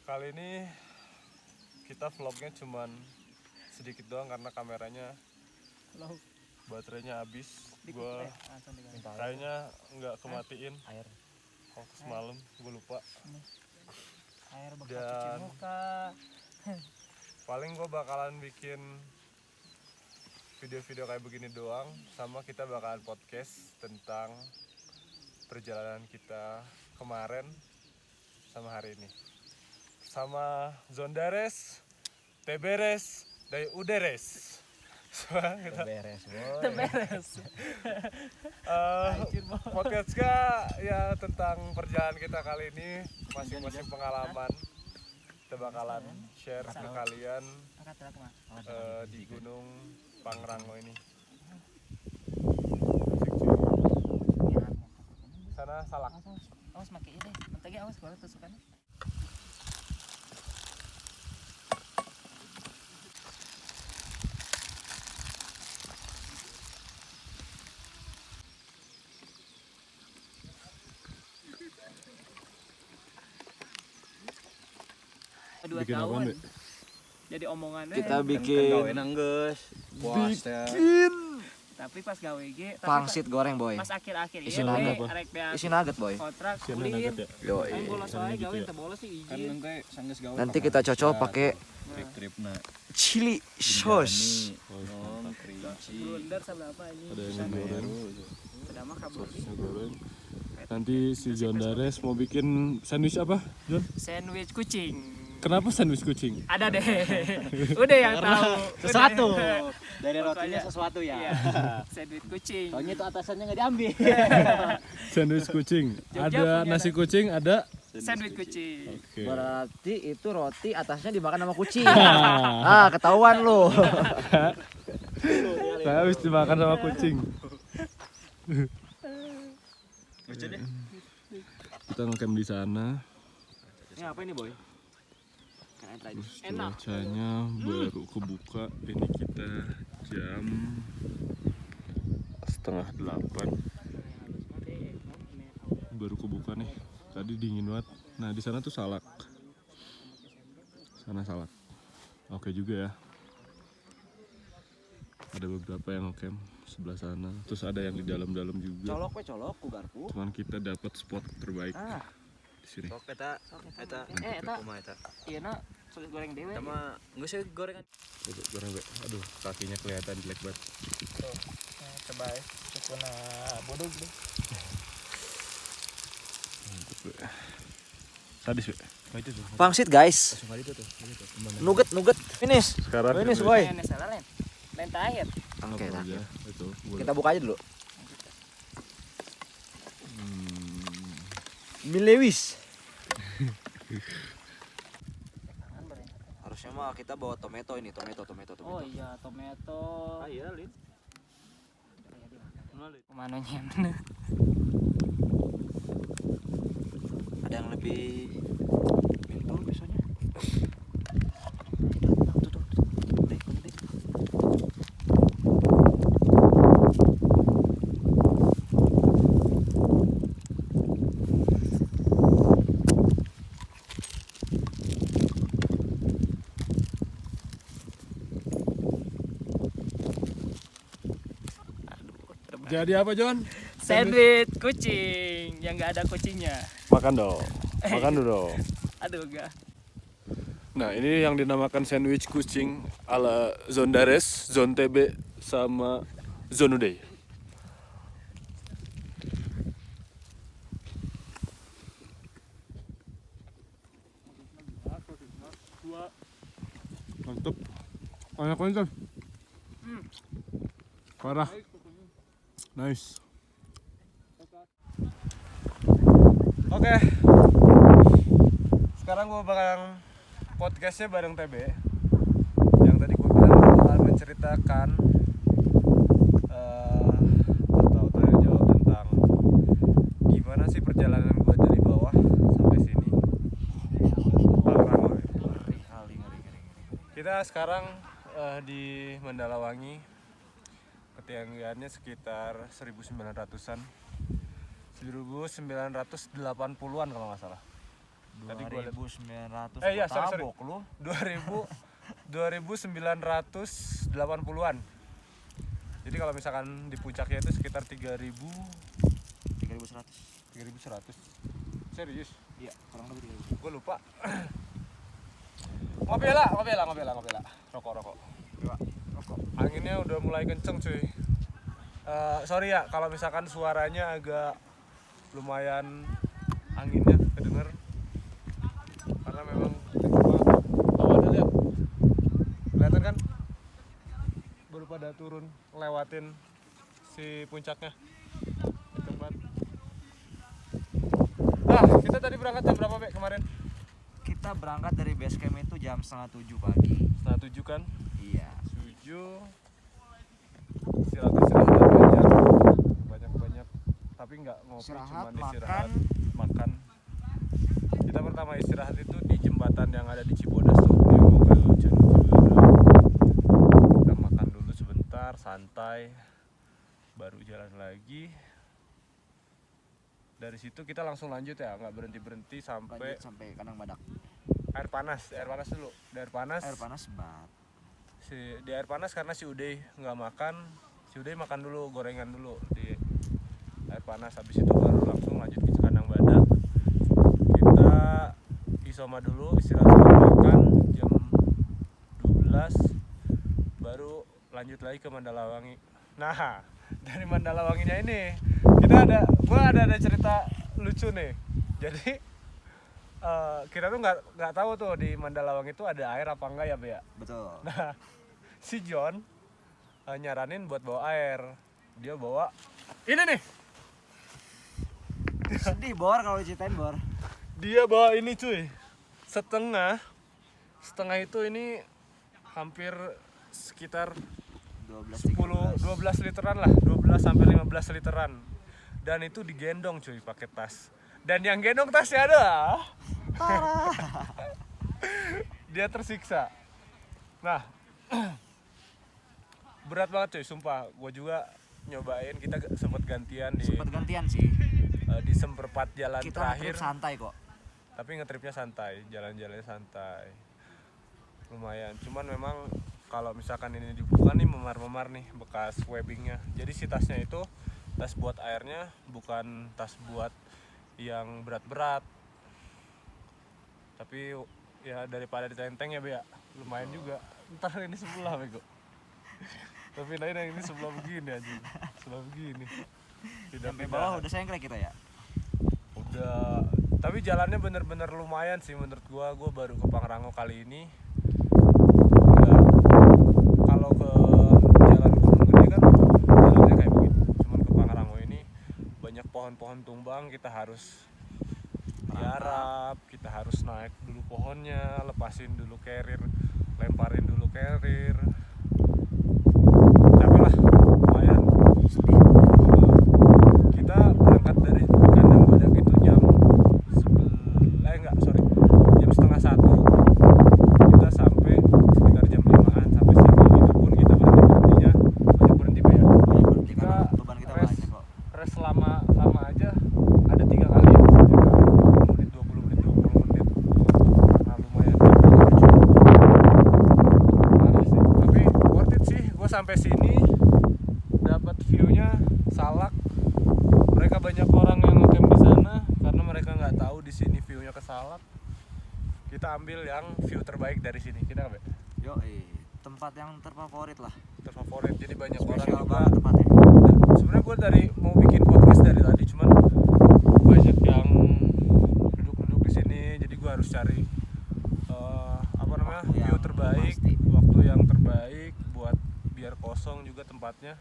Kali ini kita vlognya cuman sedikit doang karena kameranya baterainya habis. Gua kayaknya nggak kematiin air semalam, gue lupa. Air bekas cuci muka. Paling gue bakalan bikin video-video kayak begini doang, sama kita bakalan podcast tentang perjalanan kita kemarin sama hari ini. Sama Zondares, Teberes, dan Uderes. Beres Podcastnya ya tentang perjalanan kita kali ini, masing-masing pengalaman kita bakalan share ke kalian di Gunung Pangrango ini. Sana salak. Awas pakai ini, mentega awas kalau tusukan. Bikin apa nih? Jadi omongannya Kita bikin gawean geus. Puasa. tapi pas gawe ge pangsit goreng boy. pas akhir-akhir Isi ieu nugget. arek beak Isi nugget boy. kontrak Siapa ulin nugget ya? Yo, kan bolos wae gawe teu bolos sih Kan izin nanti sanggeus gawe. nanti kita cocok pakai trip-tripna. chili sauce. Kerinci. blunder seberapa ini Ada yang goreng. sudah mah kabur Goreng. Nanti si Zondares mau bikin sandwich apa, Jon? sandwich kucing. Kenapa sandwich kucing? Ada deh. Udah yang tahu. Sesuatu. Udah. Dari rotinya Pokoknya, sesuatu ya. Iya. Sandwich kucing. Soalnya itu atasannya nggak diambil. Sandwich kucing. Jogja Ada punya nasi kucing, ada. Sandwich kucing. Oke. Berarti itu roti atasnya dimakan sama kucing. Ah, ketahuan lu. Saya habis dimakan sama kucing. Kita ngecamp di sana. Ini apa ini, Boy? Terus Enak. cuacanya baru kebuka. Ini kita jam 7:30. Baru kebuka nih. Tadi dingin banget. Nah di sana tuh salak. Sana salak. Oke juga ya. Ada beberapa yang ngecamp sebelah sana. Terus ada yang di dalam-dalam juga. Colok we colok ku garpu. Cuman kita dapat spot terbaik di sini. Sok eta Eta kumaha eta. ieu na sulit goreng dewe. Sama geus we gorengan. Goreng, Be. Aduh, kakinya kelihatan jelek banget. Tuh. Nah, coba ya. Cukuna bodog deh. Mantep, Be. Sadis, Be. Pangsit guys. Nugget finish. Sekarang Finish Be. boy. Ini salah lain. Lain terakhir. Oke, Apa nah. aja, itu boleh. Kita buka aja dulu. Milewis. Harusnya mah kita bawa tomato ini, tomato. Oh iya, tomato. Ah iya, Lin. Kemanonya? Ada yang lebih pintu biasanya. Jadi apa, Jon? Sandwich kucing yang nggak ada kucingnya. Makan dong. Makan dulu. Aduh enggak. Nah, ini yang dinamakan sandwich kucing ala Zondares, Zon TB sama Zonudey. Mantap. Banyak banget kan? Parah. Nice. Oke. Sekarang gue bakal podcastnya bareng TB. Yang tadi gue bilang bakalan menceritakan atau tanya jawab tentang gimana sih perjalanan gue dari bawah sampai sini. Pangrango. Kita sekarang di Mandalawangi. Ketinggiannya sekitar 1900-an 1980-an kalau nggak salah. Tadi gua liat. 2.900 Iya, sorry. tabok lu. 2980-an. Jadi kalau misalkan di puncaknya itu sekitar 3.100. 3.100. Serius? Iya, kurang lebih 3.000. Gue lupa. Ngopi lah. Rokok. Coba, rokok. Anginnya udah mulai kenceng cuy. Sorry ya kalau misalkan suaranya agak lumayan anginnya kedenger. Karena memang awannya lihat. Kelihatan kan? Baru pada turun lewatin si puncaknya. Kenceng banget. Kita tadi berangkat jam berapa, Be, kemarin? Kita berangkat dari base camp itu jam 6:30 pagi. 6:30 kan? Iya. 7. Istirahat banyak. Tapi nggak ngopi, Istirahat, cuma istirahat, makan. makan. Kita pertama istirahat itu di jembatan yang ada di Cibodas tuh, yang mau ke Candi Cibodas. Kita makan dulu sebentar, santai, baru jalan lagi. Dari situ kita langsung lanjut ya, nggak berhenti sampai Sampai Kandang Badak. air panas dulu. Di air panas Bat. di air panas karena si Uday nggak makan. Si Uday makan dulu, gorengan dulu di air panas. Habis itu baru langsung lanjut ke Kandang Badak. Kita isoma dulu, istirahat makan jam 12, baru lanjut lagi ke Mandalawangi. Nah, dari Mandalawanginya ini gua ada cerita lucu nih. Jadi kita tuh nggak tahu tuh di Mandalawangi itu ada air apa enggak ya, Be ya. Betul. Nah, si John nyaranin buat bawa air. Dia bawa ini nih. Sedih Bor kalau diceritain Bor. Dia bawa ini cuy. Setengah itu ini hampir sekitar 12 literan lah, 12 sampai 15 literan. Dan itu digendong cuy pakai tas. Dan yang gendong tasnya adalah dia tersiksa. Nah, berat banget cuy, sumpah. Gue juga nyobain, kita sempat gantian sih. Di seperempat jalan Kita terakhir. ngetrip santai kok. Tapi ngetripnya santai, jalan-jalannya santai. Lumayan, cuman memang kalau misalkan ini dibuka nih memar-memar nih bekas webbingnya. Jadi si tasnya itu tas buat airnya, bukan tas buat yang berat-berat. Tapi ya daripada ditenteng ya, Be, lumayan juga. Ntar ini sebelah, Bego. Tapi yang ini sebelah begini aja. Sebelah begini. Sampai bawah udah sengklek kita ya. Udah, tapi jalannya bener-bener lumayan sih menurut gua. Gua baru ke Pangrango kali ini. Kalau ke jalan Gunung Gede kan jalannya kayak begitu. Cuman ke Pangrango ini banyak pohon-pohon tumbang, kita harus diarap, kita harus naik dulu pohonnya, lepasin dulu carrier, lemparin dulu carrier. Capek lah, lumayan. Kita berangkat dari Kandang Badak itu jam 1:30. Kita sampai sekitar jam 5-an sampai sini. Itu pun kita berhentinya banyak berhenti, Be, ya. Kita beban kita banyak kok. Rest lama aja ada 3 kali ya. 20 menit. Nah, lumayan parah sih. Tapi worth it sih. Gue sampai sini dapat view-nya Salak. Mereka banyak orang yang ngecamp di sana karena mereka nggak tahu di sini view-nya ke Salak. Kita ambil yang view terbaik dari sini. Kita nggak, Be? Tempat yang terfavorit lah. Terfavorit. Jadi banyak orang Spesial juga. banget tempatnya. Sebenarnya gue mau bikin podcast dari tadi, cuman banyak yang duduk di sini. Jadi gue harus cari view terbaik, waktu yang terbaik buat biar kosong juga tempatnya.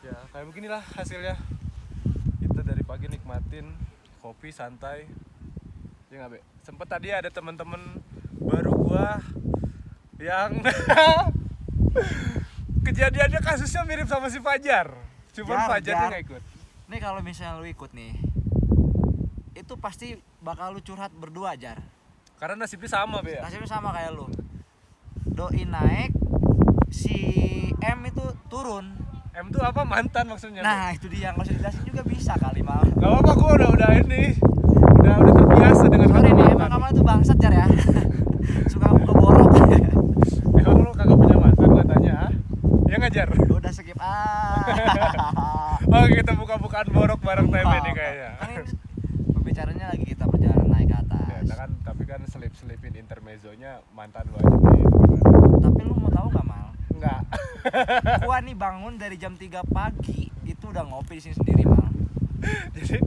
Ya kayak beginilah hasilnya. Kita dari pagi nikmatin kopi santai. Ya nggak, Be? Sempet tadi ada teman-teman baru gua yang kejadiannya kasusnya mirip sama si Fajar. Cuman Fajarnya nggak ikut. Nih kalau misalnya lu ikut nih, itu pasti bakal lu curhat berdua, Jar. Karena nasibnya sama, Be. Nasibnya sama kayak lu. Doi naik, si M itu turun. M tuh apa, mantan maksudnya? Nah, itu dia, nggak usah dijelasin juga bisa kali malah. Gak apa-apa, gua udah ini. Udah terbiasa dengan Sorry nih lagi kita buka-bukaan borok bareng TB nih kayaknya. Kan ini pembicaranya lagi kita perjalanan naik ke atas. Ya, kan tapi kan selip-selipin intermezzonya mantan lu aja nih. Tapi lu mau tahu nggak Mal? Enggak. Gua nih bangun dari jam 3 pagi itu udah ngopi di sini sendiri Mal. Jadi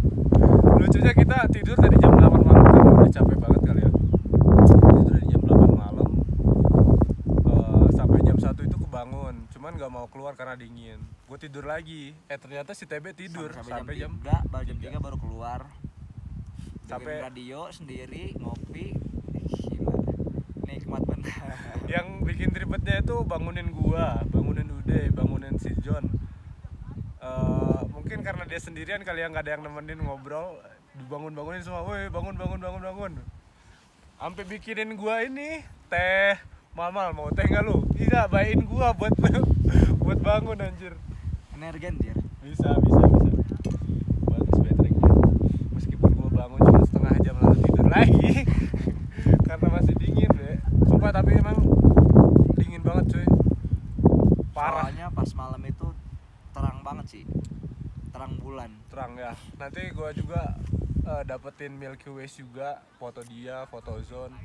lucunya kita tidur dari jam 8 malam kan udah capek banget kali ya. Tidur dari jam 8 malam sampai jam 1 itu kebangun. Cuman nggak mau keluar karena dingin. Gue tidur lagi. Ternyata si TB tidur sampai jam 3, baru jam 3 baru keluar. Sampai- Dengerin radio sendiri ngopi. Gila. Nikmat benar. Yang bikin ribetnya itu bangunin gua, bangunin Ude, bangunin si John. Mungkin karena dia sendirian kali ya, nggak ada yang nemenin ngobrol, dibangun-bangunin semua, woi bangun. Sampai bikinin gua ini teh, Mal mau teh nggak lu? Iya, bayain gua buat buat bangun anjir. Energen dir. Bisa. Bagus baterainya. Meskipun gua bangun cuma setengah jam lalu tidur lagi. Karena masih dingin deh. Sumpah tapi emang dingin banget cuy. Parah. Soalnya pas malam itu terang banget sih. Terang bulan. Terang ya. Nanti gua juga dapetin Milky Way juga, foto dia, foto zone.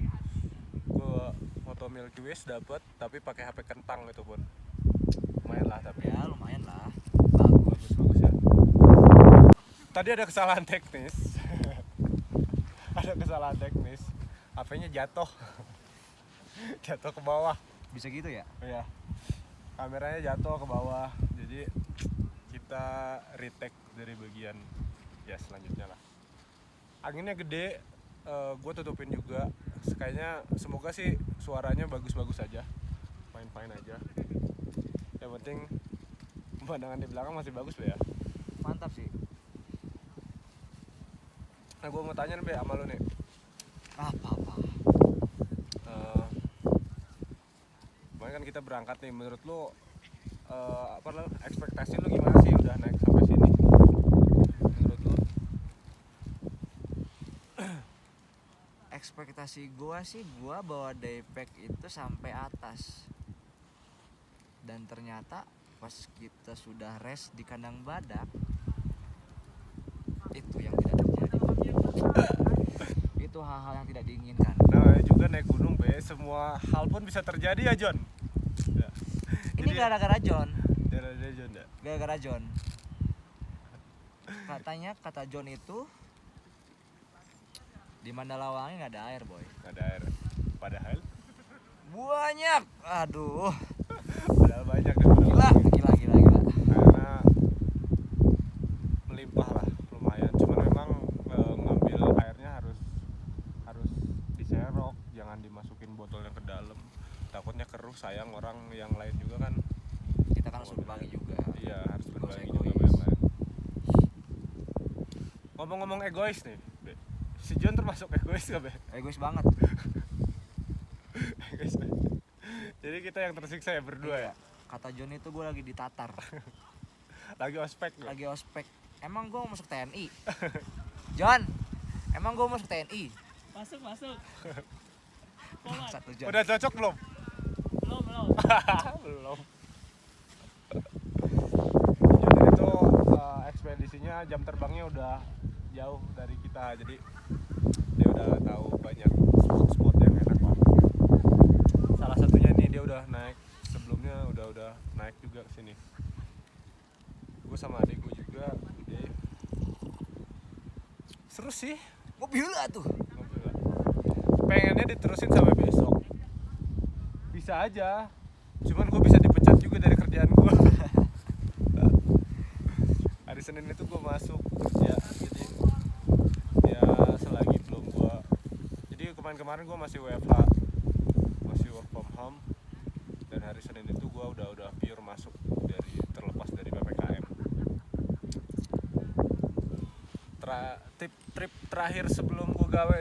Gua foto Milky Way dapet tapi pakai HP kentang itu pun. Lumayan lah tapi. Ya lumayan lah. Bagus. Bagus ya. Tadi ada kesalahan teknis. Ada kesalahan teknis. HP-nya jatuh. Jatuh ke bawah. Bisa gitu ya? Iya. Kameranya jatuh ke bawah. Jadi kita retake dari bagian ya selanjutnya lah. Anginnya gede, gue tutupin juga. Kayaknya semoga sih suaranya bagus-bagus aja, fine aja. Yang penting pemandangan di belakang masih bagus Be ya. Mantap sih. Nah gue mau tanya nih Be sama lu nih. Apa? Kemarin kan kita berangkat nih, menurut lu ekspektasi lu gimana sih udah naik sampai sini? Menurut lu? Ekspektasi gua sih gua bawa daypack itu sampai atas. Dan ternyata pas kita sudah rest di kandang badak itu yang tidak terjadi. Itu hal-hal yang tidak diinginkan. Nah juga naik gunung Be, semua hal pun bisa terjadi ya John. Ya. Ini gara-gara John. Gara-gara John ya. Gara-gara John. Katanya kata John itu di Mandalawangi nggak ada air boy. Nggak ada air. Padahal Banyak. Aduh. banyak ya. Padahal. Gila. Karena melimpah lah lumayan. Cuman memang ngambil airnya harus diserok, jangan dimasukin botolnya ke dalam. Takutnya keruh, sayang orang yang lain juga kan. Kita kan harus berbagi juga. Iya, harus Nggak berbagi usah juga sama egois. yang lain. Ngomong-ngomong egois nih, Be. Si John termasuk egois gak Be? Egois banget. Egois, Be. Jadi kita yang tersiksa ya berdua ya. Kata John itu gue lagi ditatar. Lagi ospek Be. Lagi ospek. Emang gue mau masuk TNI? John, emang gue mau masuk TNI? Masuk. Satu John. Udah cocok belum? Belum. Belum. Jadi itu ekspedisinya jam terbangnya udah jauh dari kita, jadi dia udah tahu banyak spot-spot yang enak lah. Salah satunya nih dia udah naik, sebelumnya udah naik juga ke sini. Gue sama adik gue juga, dia seru sih. Mobil lah tuh. Alhamdulillah. Pengennya diterusin sampai besok. Bisa aja. Cuman gue bisa dipecat juga dari kerjaan gue. Hari Senin itu gue masuk kerja, jadi ya selagi belum gue. Jadi kemarin gue masih WFH, masih work from home. Dan hari Senin itu gue udah pure masuk dari terlepas dari PPKM. Trip terakhir sebelum gue gawe,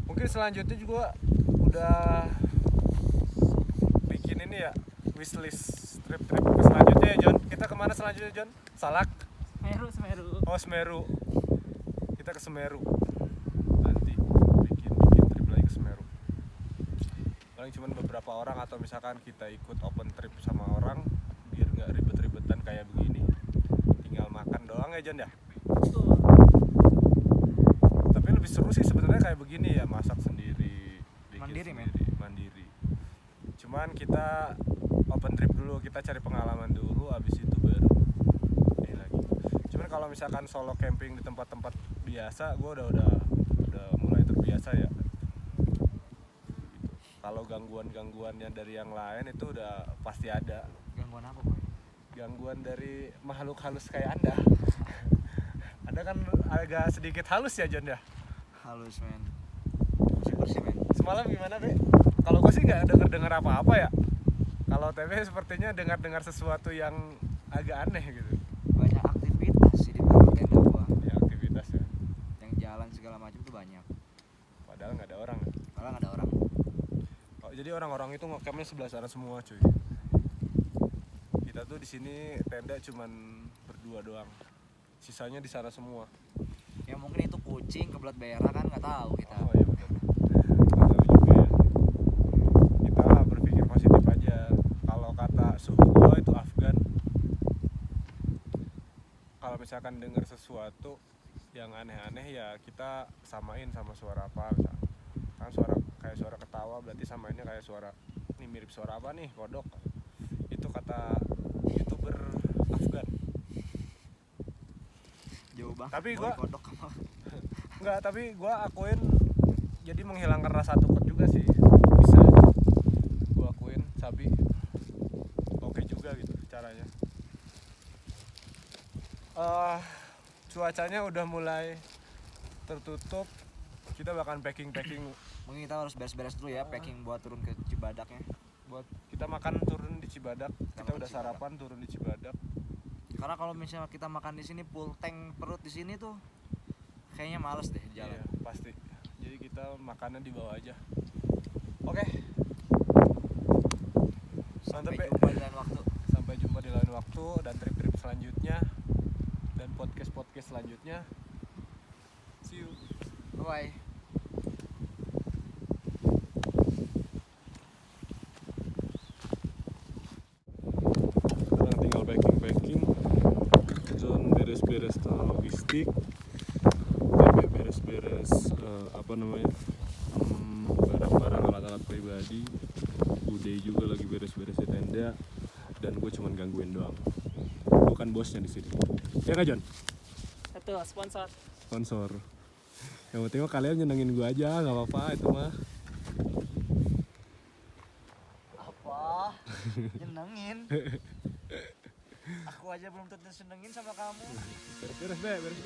mungkin selanjutnya juga udah bikin ini ya, wishlist trip ke selanjutnya ya John. Kita kemana selanjutnya John? Salak? Semeru. Oh Semeru. Kita ke Semeru. Nanti bikin trip lagi ke Semeru. Paling cuman beberapa orang atau misalkan kita ikut open trip sama orang biar nggak ribet-ribetan kayak begini. Tinggal doang ya Jon ya. Betul. Tapi lebih seru sih sebenarnya kayak begini ya, masak sendiri, bikin Mandiri, men. sendiri, mandiri. Cuman kita open trip dulu, kita cari pengalaman dulu, abis itu baru ini lagi. Cuman kalau misalkan solo camping di tempat-tempat biasa, gue udah mulai terbiasa ya. Kalau gangguan-gangguannya dari yang lain itu udah pasti ada. Gangguan apa boy? Gangguan dari makhluk halus kayak Anda. Anda kan agak sedikit halus ya Jon ya. Halus men. Bersih men. Semalam gimana Be? Kalau gue sih nggak denger apa-apa ya. Kalau TV sepertinya dengar sesuatu yang agak aneh gitu. Banyak aktivitas sih di belakang tenda gua. Ya aktivitas ya. Yang jalan segala macam tuh banyak. Padahal nggak ada orang. Malah nggak ada orang. Oh, jadi orang-orang itu ngecampnya sebelah sana semua cuy. Kita tuh di sini tenda cuman berdua doang. Sisanya di sana semua. Ya mungkin itu kucing kebelat berak kan nggak tahu kita. Oh iya betul. Nggak tahu juga ya. Kita berpikir positif aja. Kalau kata suhu gua itu Afgan. Kalau misalkan dengar sesuatu yang aneh-aneh ya kita samain sama suara apa misalkan. Kan kayak suara ketawa berarti samainnya kayak suara ini mirip suara apa nih, kodok. Itu kata YouTuber Afgan. Jauh banget. Tapi boy, gua- kodok sama. Enggak, tapi gua akuin jadi menghilangkan rasa takut juga sih. Bisa itu. Gua akuin Sabi oke juga gitu caranya. Cuacanya udah mulai tertutup. Kita bahkan packing Mungkin kita harus beres-beres dulu ya packing buat turun ke Cibadaknya. buat kita makan turun di Cibadak. Kita makan udah Cibadak. sarapan turun di Cibadak. Karena kalau misalnya kita makan di sini full tank perut di sini tuh kayaknya males deh jalan. Iya, pasti. Jadi kita makannya di bawah aja. Oke, Sampai Mantap, Be. jumpa di lain waktu. sampai jumpa di lain waktu dan trip-trip selanjutnya dan podcast selanjutnya. See you. Bye. Sekarang tinggal packing. John beres-beres logistik. Sampai beres-beres apa namanya? Barang-barang alat-alat pribadi. Uday juga lagi beres-beres di tenda dan gue cuman gangguin doang. Bukan bosnya di sini. Ya nggak John? Satu sponsor. Sponsor. Yang penting mah kalian nyenengin gue aja, nggak apa-apa itu mah. Apa? Nyenengin. Aku aja belum tentu senengin sama kamu. Beres-beres.